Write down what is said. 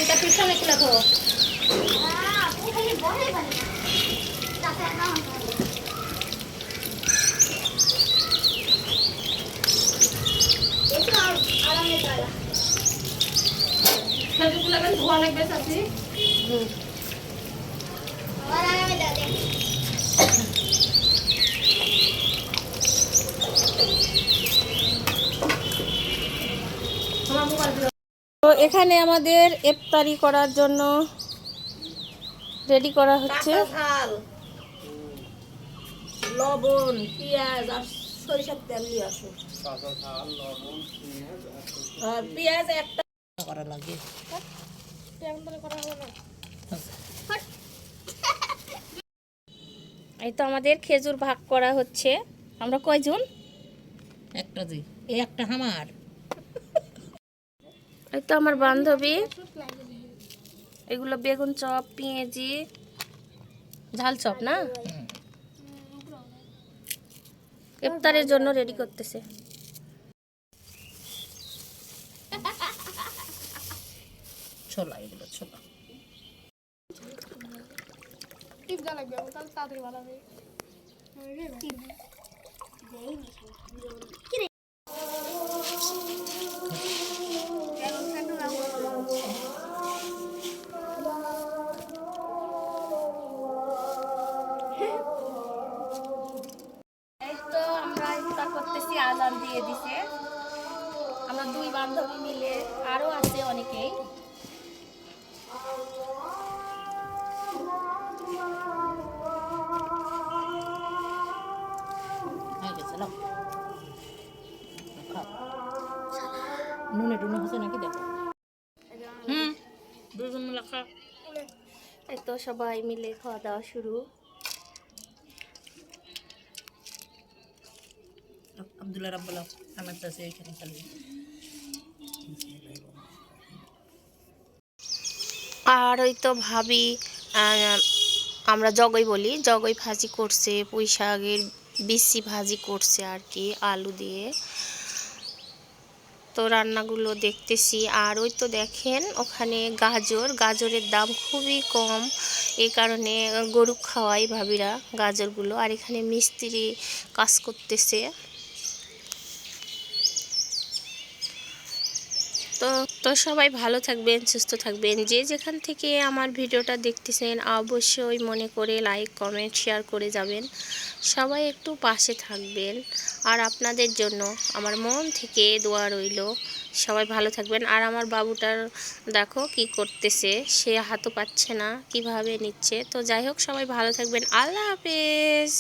এটা পিছনে খুলে ধরো। ধোয়া লাগবে চাচি। তো এখানে আমাদের ইফতারি করার জন্য রেডি করা হচ্ছে। ঝাল, লবণ, পেঁয়াজ আর সরিষার তেল নিয়ে আসো। আর পেঁয়াজ একটা করা লাগে। এই তো আমাদের খেজুর ভাগ করা হচ্ছে। আমরা কয়জন? একটা জি, এই একটা আমার। এই তো আমার বান্ধবী, এগুলো বেগুন চপ, পেঁয়াজি, ঝাল চপ না, ইফতারের জন্য রেডি করতেছে। ছোলা, এগুলো ছোলা। করতেছি, আজান দিয়ে দিছে। আমরা দুই বান্ধবী মিলে, আরো আছে অনেকেই। নুনে টুনে হচ্ছে নাকি দেখো। দুজন মিলে খা। এই তো সবাই মিলে খাওয়া দাওয়া শুরু। আব্দুল্লাহ রাব্বুল আমার কাছে এখানে খালি। আর ওই তো ভাবি, আমরা জগই বলি, জগই ভাজি করছে, পুঁই শাকের বিচি ভাজি করছে আর কি, আলু দিয়ে। তো রান্নাগুলো দেখতেছি। আর ওই তো দেখেন ওখানে গাজরের দাম খুবই কম, এই কারণে গরু খাওয়াই ভাবিরা গাজরগুলো। আর এখানে মিস্ত্রি কাজ করতেছে। তো সবাই ভালো থাকবেন, সুস্থ থাকবেন। যে যেখান থেকে আমার ভিডিওটা দেখতেছেন অবশ্যই মনে করে লাইক, কমেন্ট, শেয়ার করে যাবেন। সবাই একটু পাশে থাকবেন। আর আপনাদের জন্য আমার মন থেকে দোয়া রইল। সবাই ভালো থাকবেন। আর আমার বাবুটার দেখো কি করতেছে, সে হাতও পাচ্ছে না, কিভাবে নিচ্ছে। তো যাই হোক, সবাই ভালো থাকবেন। আল্লাহ হাফেজ।